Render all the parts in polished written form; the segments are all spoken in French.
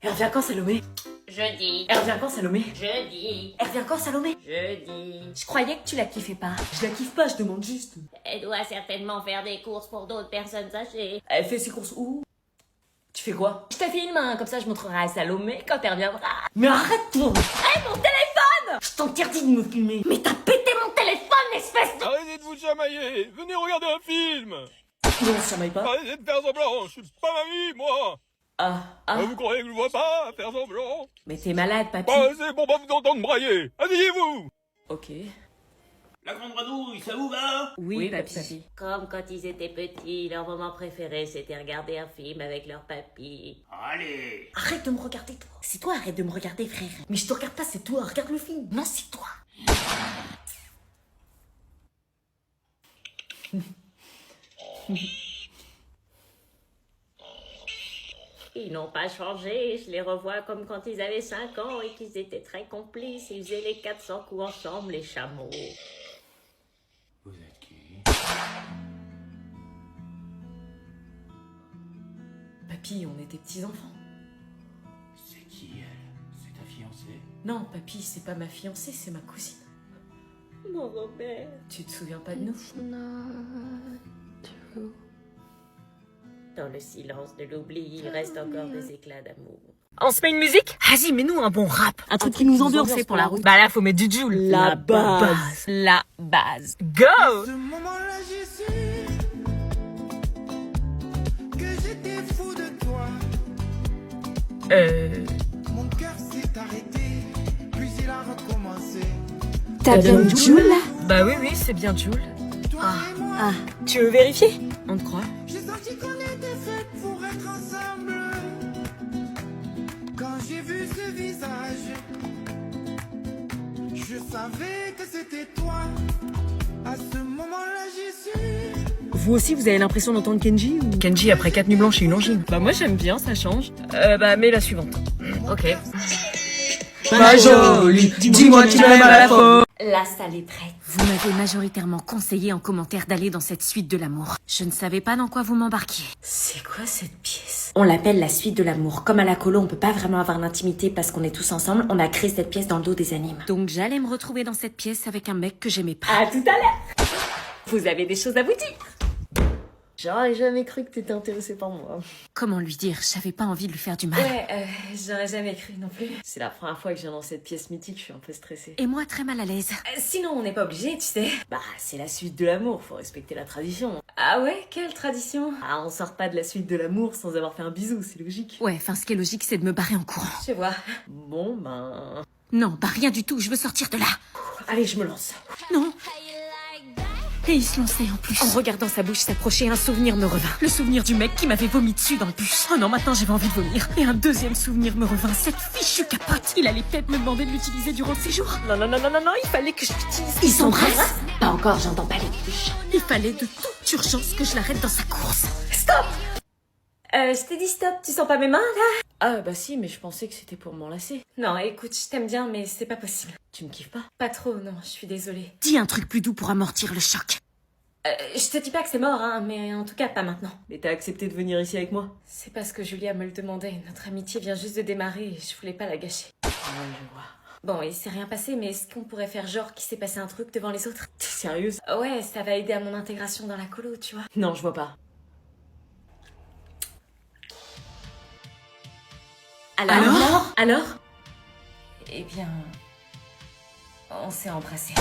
Elle revient quand, Salomé? Jeudi. Elle revient quand, Salomé? Jeudi. Elle revient quand, Salomé? Jeudi. Je croyais que tu la kiffais pas. Je la kiffe pas, je demande juste. Elle doit certainement faire des courses pour d'autres personnes âgées. Elle fait ses courses où? Tu fais quoi? Je te filme, hein, comme ça je montrerai à Salomé quand elle reviendra. Mais arrête-toi! Hey, mon téléphone! Je t'interdis de me filmer. Mais t'as pété mon téléphone, espèce de... Arrêtez de vous chamailler. Venez regarder un film. Non, ça m'aille pas. Arrêtez de faire semblant. Je suis pas mamie, moi. Vous croyez que je vois pas faire semblant? Mais t'es malade, papy. Bah, c'est pour pas vous entendre brailler. Asseyez-vous. Ok. La grande grenouille, ça vous va? Oui, papy. Comme quand ils étaient petits, leur moment préféré c'était regarder un film avec leur papy. Allez. Arrête de me regarder, toi. C'est toi, arrête de me regarder, frère. Mais je te regarde pas, c'est toi. Regarde le film. Non, c'est toi. Ils n'ont pas changé, je les revois comme quand ils avaient 5 ans et qu'ils étaient très complices. Ils faisaient les 400 coups ensemble, les chameaux. Vous êtes qui? Papy, on était petits-enfants. C'est qui elle? C'est ta fiancée? Non, papy, c'est pas ma fiancée, c'est ma cousine. Mon Robert. Tu te souviens pas de nous? Dans le silence de l'oubli, il reste encore des éclats d'amour. On se met une musique? Vas-y, mets-nous un bon rap. Un truc qui nous endurce pour la route. Bah là, faut mettre du Joule. La base. La base. Go! Ce moment-là, j'ai su que j'étais fou de toi. Mon cœur s'est arrêté, puis il a recommencé. T'as bien Joule, là? Bah oui, c'est bien Joule. Toi et moi, Tu veux vérifier? On te croit? j'ai senti qu'on était fait pour être ensemble. Quand j'ai vu ce visage, je savais que c'était toi. À ce moment-là, j'ai su. Vous aussi, vous avez l'impression d'entendre Kenji ou... Kenji après 4 nuits blanches et une angine. Bah moi j'aime bien, ça change. Bah mets la suivante. Ok. Ma jolie, dis-moi tu m'aimes à la fois. La salle est prête. Vous m'avez majoritairement conseillé en commentaire d'aller dans cette suite de l'amour. Je ne savais pas dans quoi vous m'embarquiez. C'est quoi cette pièce? On l'appelle la suite de l'amour. Comme à la colo, on peut pas vraiment avoir l'intimité parce qu'on est tous ensemble. On a créé cette pièce dans le dos des animes. Donc j'allais me retrouver dans cette pièce avec un mec que j'aimais pas. À tout à l'heure. Vous avez des choses à vous dire? J'aurais jamais cru que t'étais intéressée par moi. Comment lui dire? J'avais pas envie de lui faire du mal. Ouais, j'aurais jamais cru non plus. C'est la première fois que je viens dans cette pièce mythique, je suis un peu stressée. Et moi très mal à l'aise. Sinon, on n'est pas obligé, tu sais. Bah, c'est la suite de l'amour, faut respecter la tradition. Ah ouais, quelle tradition? Ah, on sort pas de la suite de l'amour sans avoir fait un bisou, c'est logique. Ouais, enfin ce qui est logique c'est de me barrer en courant. Je vois. Bon, ben... Non, bah rien du tout, je veux sortir de là. Allez, je me lance. Non. Et il se lançait en plus. En regardant sa bouche s'approcher, un souvenir me revint. Le souvenir du mec qui m'avait vomi dessus dans le bus. Oh non, maintenant j'avais envie de vomir. Et un deuxième souvenir me revint, cette fichue capote. Il allait peut-être me demander de l'utiliser durant le séjour. Non, il fallait que je l'utilise. Ils s'embrassent. Pas encore, j'entends pas les touches. Il fallait de toute urgence que je l'arrête dans sa course. Stop! Je t'ai dit stop, tu sens pas mes mains, là? Ah, bah si, mais je pensais que c'était pour m'enlacer. Non, écoute, je t'aime bien, mais c'est pas possible. Tu me kiffes pas? Pas trop, non, je suis désolée. Dis un truc plus doux pour amortir le choc. Je te dis pas que c'est mort, hein, mais en tout cas, pas maintenant. Mais t'as accepté de venir ici avec moi? C'est parce que Julia me le demandait. Notre amitié vient juste de démarrer et je voulais pas la gâcher. Ouais, je vois. Bon, il s'est rien passé, mais est-ce qu'on pourrait faire genre qu'il s'est passé un truc devant les autres? T'es sérieuse? Ouais, ça va aider à mon intégration dans la colo, tu vois. Non, je vois pas. Alors? Eh bien... On s'est embrassés.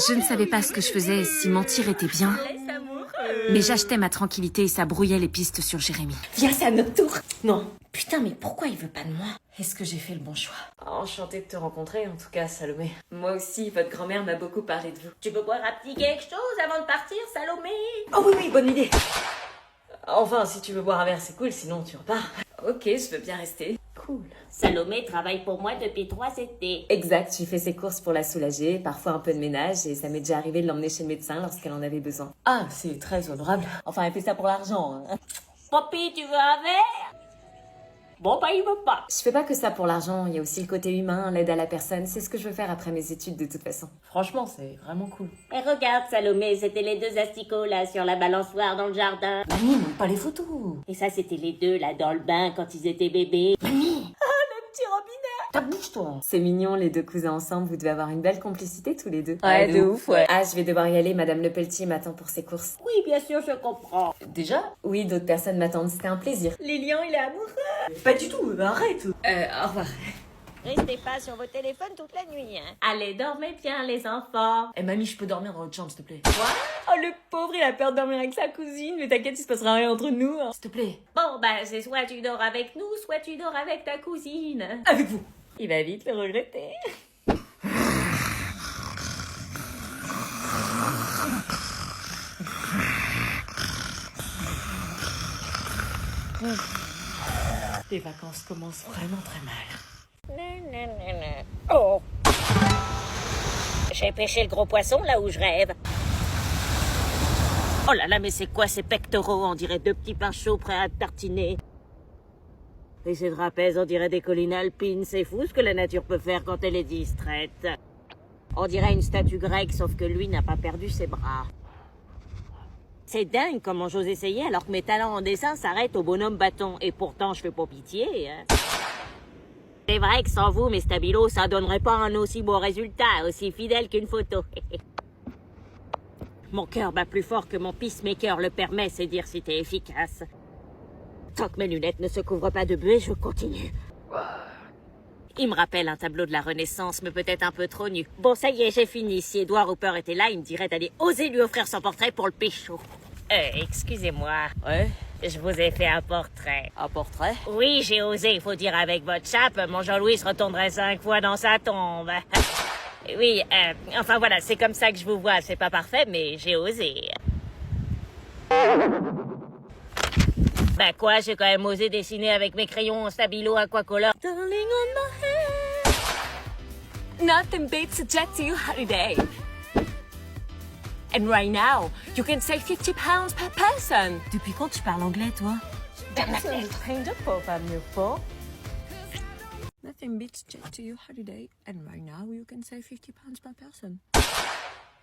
Je ne savais pas ce que je faisais, si mentir était bien. Laisse amoureux. Mais j'achetais ma tranquillité et ça brouillait les pistes sur Jérémy. Viens, c'est à notre tour. Non. Putain, mais pourquoi il veut pas de moi? Est-ce que j'ai fait le bon choix? Enchantée de te rencontrer, en tout cas, Salomé. Moi aussi, votre grand-mère m'a beaucoup parlé de vous. Tu veux boire un petit quelque chose avant de partir, Salomé? Oh oui, bonne idée. Enfin, si tu veux boire un verre, c'est cool, sinon tu repars. Ok, je veux bien rester. Cool. Salomé travaille pour moi depuis 3 étés. Exact, j'ai fait ses courses pour la soulager, parfois un peu de ménage, et ça m'est déjà arrivé de l'emmener chez le médecin lorsqu'elle en avait besoin. Ah, c'est très honorable. Enfin, elle fait ça pour l'argent. Hein. Poppy, tu veux un verre? Bon, bah, il veut pas. Je fais pas que ça pour l'argent, il y a aussi le côté humain, l'aide à la personne, c'est ce que je veux faire après mes études de toute façon. Franchement, c'est vraiment cool. Et regarde, Salomé, c'était les 2 asticots, là, sur la balançoire dans le jardin. Mamie, montre pas les photos. Et ça, c'était les 2, là, dans le bain, quand ils étaient bébés. Mamie, Petit robinet. ta bouche, toi. C'est mignon, les 2 cousins ensemble, vous devez avoir une belle complicité tous les 2. Ouais, de ouf, ouais. Ah, je vais devoir y aller, Madame Le Pelletier m'attend pour ses courses. Oui, bien sûr, je comprends. Déjà? Oui, d'autres personnes m'attendent, c'était un plaisir. Lilian, il est amoureux. Pas du tout, arrête. Au revoir. Restez pas sur vos téléphones toute la nuit, hein. Allez, dormez bien, les enfants. Eh, mamie, je peux dormir dans l'autre chambre, s'il te plaît. Oh, le pauvre, il a peur de dormir avec sa cousine, mais t'inquiète, il se passera rien entre nous. Hein. S'il te plaît. Bon, bah, c'est soit tu dors avec nous, soit tu dors avec ta cousine. Avec vous. Il va vite le regretter. Les vacances commencent vraiment très mal. Oh. J'ai pêché le gros poisson là où je rêve. Oh là là, mais c'est quoi ces pectoraux? On dirait 2 petits pains chauds prêts à tartiner. Et ces trapèzes, on dirait des collines alpines. C'est fou ce que la nature peut faire quand elle est distraite. On dirait une statue grecque, sauf que lui n'a pas perdu ses bras. C'est dingue comment j'ose essayer alors que mes talents en dessin s'arrêtent au bonhomme bâton. Et pourtant, je fais pas pitié, hein. C'est vrai que sans vous, mes stabilos, ça donnerait pas un aussi beau résultat, aussi fidèle qu'une photo. Mon cœur bat plus fort que mon peacemaker le permet, c'est dire si t'es efficace. Tant que mes lunettes ne se couvrent pas de buée, je continue. Il me rappelle un tableau de la Renaissance, mais peut-être un peu trop nu. Bon, ça y est, j'ai fini. Si Edouard Hooper était là, il me dirait d'aller oser lui offrir son portrait pour le pécho. Excusez-moi. Ouais. Je vous ai fait un portrait. Un portrait? Oui, j'ai osé, il faut dire avec votre chape, mon Jean-Louis se retournerait 5 fois dans sa tombe. Oui, enfin voilà, c'est comme ça que je vous vois. C'est pas parfait, mais j'ai osé. Bah quoi, j'ai quand même osé dessiner avec mes crayons en stabilo aquacolor. Darling on my head. Nothing beats a jet to your holiday. And right now, you can save £50 per person. Depuis quand tu parles anglais, toi? Nothing beats jet to your holiday. And right now, you can save £50 per person.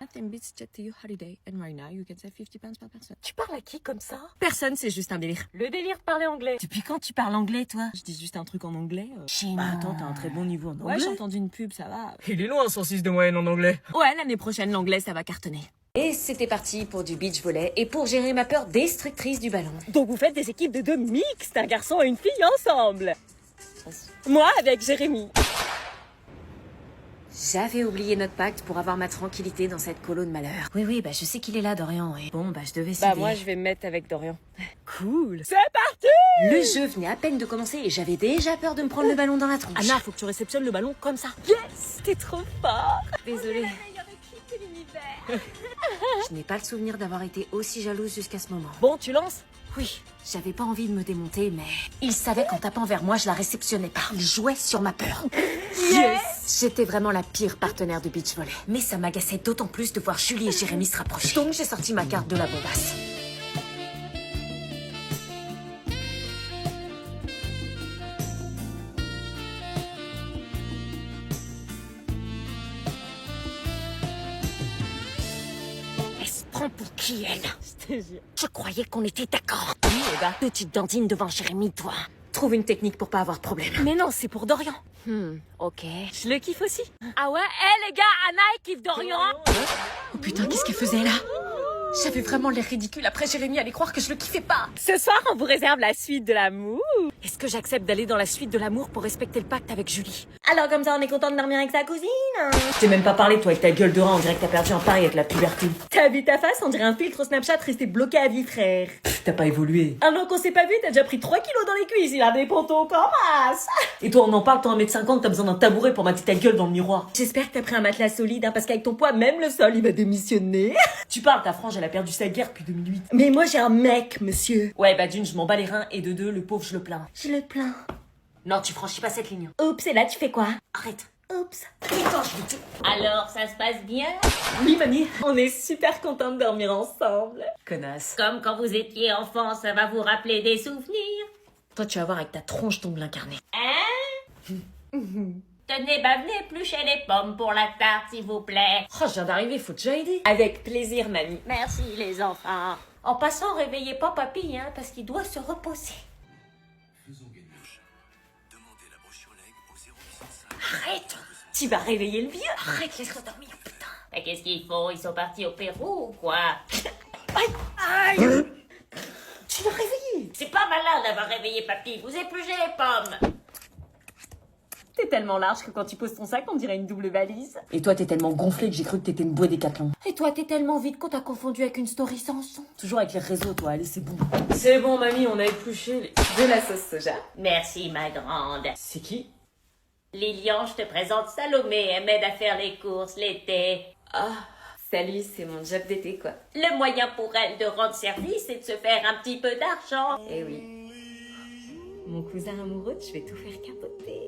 Nothing beats jet to your holiday. And right now, you can save £50 per person. Tu parles à qui comme ça? Personne, c'est juste un délire. Le délire de parler anglais. Depuis quand tu parles anglais, toi? Je dis juste un truc en anglais. Bah attends, t'as un très bon niveau en anglais. Ouais, j'ai entendu une pub, ça va. Il est loin, 106 de moyenne en anglais. Ouais, l'année prochaine, l'anglais, ça va cartonner. Et c'était parti pour du beach volley et pour gérer ma peur destructrice du ballon. Donc vous faites des équipes de 2 mixtes, un garçon et une fille ensemble. Moi avec Jérémy. J'avais oublié notre pacte pour avoir ma tranquillité dans cette colo de malheur. Oui, bah je sais qu'il est là, Dorian, et bon, bah je devais céder. Bah moi je vais me mettre avec Dorian. Cool. C'est parti. Le jeu venait à peine de commencer et j'avais déjà peur de me prendre le ballon dans la tronche. Anna, faut que tu réceptionnes le ballon comme ça. Yes, t'es trop fort. Désolée. Je n'ai pas le souvenir d'avoir été aussi jalouse jusqu'à ce moment. Bon, tu lances? Oui, j'avais pas envie de me démonter, mais il savait qu'en tapant vers moi, je la réceptionnais pas. Il jouait sur ma peur. Yes! J'étais vraiment la pire partenaire de beach volley. Mais ça m'agaçait d'autant plus de voir Julie et Jérémy se rapprocher. Donc j'ai sorti ma carte de la bombasse. Pour qui, elle? Je te jure. Je croyais qu'on était d'accord. Oui, eh ben, petite dandine devant Jérémy, toi. Trouve une technique pour pas avoir de problème. Mais non, c'est pour Dorian. Ok. Je le kiffe aussi. Ah ouais? Les gars, Anna, elle kiffe Dorian. Oh putain, qu'est-ce qu'elle faisait là? J'avais vraiment l'air ridicule. Après, Jérémy allait croire que je le kiffais pas. Ce soir, on vous réserve la suite de l'amour. Est-ce que j'accepte d'aller dans la suite de l'amour pour respecter le pacte avec Julie? Alors comme ça, on est content de dormir avec sa cousine. Je t'ai même pas parlé, toi, avec ta gueule de rat. On dirait que t'as perdu un pari avec la puberté. T'as vu ta face? On dirait un filtre Snapchat resté bloqué à vie, frère. T'as pas évolué. Un an qu'on s'est pas vu, t'as déjà pris 3 kilos dans les cuisses. Il a des pontons comme masse. Et toi, on en parle, toi, 1m50, t'as besoin d'un tabouret pour mater ta gueule dans le miroir. J'espère que t'as pris un matelas solide, hein, parce qu'avec ton poids, même le sol, il va démissionner. Tu parles, ta frange, elle a perdu sa guerre depuis 2008. Mais moi, j'ai un mec, monsieur. Ouais, bah d'une, je m'en bats les reins, et de deux, le pauvre, je le plains. Je le plains. Non, tu franchis pas cette ligne. Oups, et là, tu fais quoi? Arrête. Oups. Putain, je vais tout... Alors, ça se passe bien? Oui, mamie, on est super contents de dormir ensemble. Connasse. Comme quand vous étiez enfant, ça va vous rappeler des souvenirs? Toi, tu vas voir avec ta tronche d'ongle incarné. Hein? Tenez, venez éplucher les pommes pour la tarte, s'il vous plaît. Oh, je viens d'arriver, faut déjà aider. Avec plaisir, mamie. Merci, les enfants. En passant, réveillez pas papy, hein, parce qu'il doit se reposer. Faisons Ganuche. Demandez la brochure leg au 0805. Arrête! Tu vas réveiller le vieux. Arrête, laisse-le dormir, putain. Mais qu'est-ce qu'ils font? Ils sont partis au Pérou ou quoi? Aïe. Tu l'as réveillé. C'est pas malin d'avoir réveillé papy. Vous épluchez les pommes. T'es tellement large que quand tu poses ton sac, on dirait une double valise. Et toi, t'es tellement gonflé que j'ai cru que t'étais une bouée Décathlon. Et toi, t'es tellement vite qu'on t'a confondu avec une story sans son. Toujours avec les réseaux, toi, allez, c'est bon. C'est bon, mamie, on a épluché de la sauce soja. Merci, ma grande. C'est qui? Lilian, je te présente Salomé. Elle m'aide à faire les courses l'été. Ah, salut, c'est mon job d'été, quoi. Le moyen pour elle de rendre service, c'est de se faire un petit peu d'argent. Eh oui. Mon cousin amoureux, je vais tout faire capoter.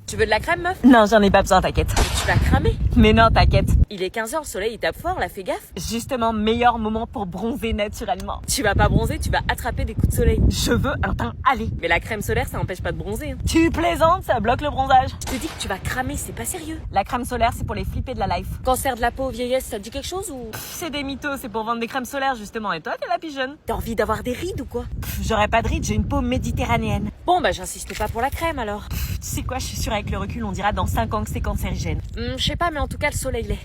Tu veux de la crème, meuf? Non, j'en ai pas besoin, t'inquiète. Tu vas cramer? Mais non, t'inquiète. Il est 15h, le soleil il tape fort, là, fais gaffe. Justement, meilleur moment pour bronzer naturellement. Tu vas pas bronzer, tu vas attraper des coups de soleil. Je veux un teint allé. Mais la crème solaire, ça empêche pas de bronzer. Hein. Tu plaisantes, ça bloque le bronzage. Je te dis que tu vas cramer, c'est pas sérieux. La crème solaire, c'est pour les flippés de la life. Cancer de la peau, vieillesse, ça te dit quelque chose ou... C'est des mythos, c'est pour vendre des crèmes solaires justement. Et toi, t'es la pigeonne. T'as envie d'avoir des rides ou quoi? J'aurais pas de rides, j'ai une peau méditerranéenne. Bon, bah j'insiste pas pour la crème alors. Tu sais quoi, je suis sûre avec le recul, on dira dans 5 ans que c'est cancérigène. Je sais pas, mais en tout cas, le soleil l'est.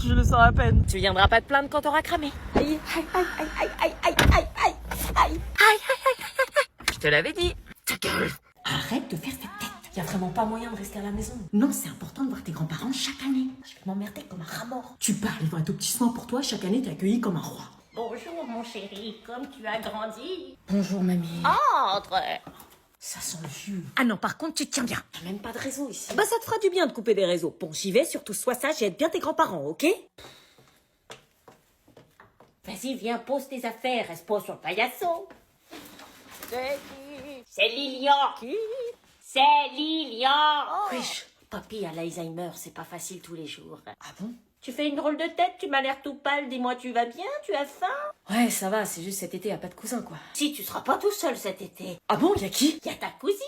Je le sens à peine. Tu viendras pas te plaindre quand t'auras cramé. Aïe, aïe, aïe, aïe, aïe, aïe, aïe, aïe, aïe, aïe, aïe. Je te l'avais dit. Ta gueule. Arrête de faire cette tête. Y a vraiment pas moyen de rester à la maison. Non, c'est important de voir tes grands-parents chaque année. Je vais m'emmerder comme un rat mort. Tu parles, ils vont être au petit soin pour toi. Chaque année, t'es accueilli comme un roi. Bonjour, mon chéri. Comme tu as grandi. Bonjour, mamie. Entre. Ça sent le vieux. Ah non, par contre, tu te tiens bien. Y'a même pas de réseau ici. Bah ça te fera du bien de couper des réseaux. Bon, j'y vais, surtout sois sage et aide bien tes grands-parents, ok? Vas-y, viens, pose tes affaires. Reste pas sur le paillasson. C'est qui? C'est Lilian. Qui? C'est Lilian. Wesh. Papy a l'Alzheimer, c'est pas facile tous les jours. Ah bon? Tu fais une drôle de tête, tu m'as l'air tout pâle. Dis-moi, tu vas bien? Tu as faim? Ouais, ça va, c'est juste cet été, y'a pas de cousin quoi. Si, tu seras pas tout seul cet été. Ah bon, y'a qui? Y a ta cousine.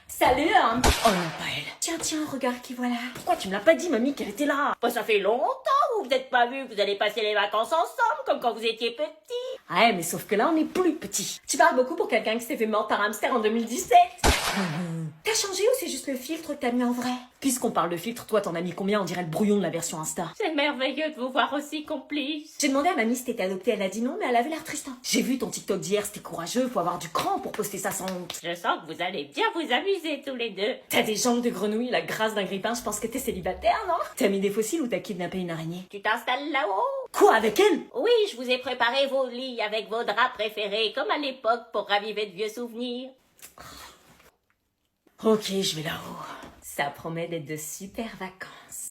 Salut, hein. Oh non, pas elle. Tiens, regarde qui voilà. Pourquoi tu me l'as pas dit, mamie, qu'elle était là? Bah, ça fait longtemps, vous êtes pas vus, vous allez passer les vacances ensemble, comme quand vous étiez petits. Ouais, mais sauf que là, on est plus petits. Tu parles beaucoup pour quelqu'un qui s'est fait mordre par un hamster en 2017. T'as changé ou c'est juste le filtre que t'as mis en vrai? Puisqu'on parle de filtre, toi, t'en as mis combien? On dirait le brouillon de la version Insta. C'est merveilleux de vous voir aussi complices. J'ai demandé à mamie si t'étais adoptée, elle a dit non, mais elle avait l'air triste. J'ai vu ton TikTok d'hier, c'était courageux, faut avoir du cran pour poster ça sans honte. Je sens que vous allez bien vous amuser tous les deux. T'as des jambes de grenouille, la grâce d'un grippin, je pense que t'es célibataire, non? T'as mis des fossiles ou t'as kidnappé une araignée? Tu t'installes là-haut? Quoi, avec elle? Oui, je vous ai préparé vos lits avec vos draps préférés, comme à l'époque, pour raviver de vieux souvenirs. Ok, je vais là-haut. Ça promet d'être de super vacances.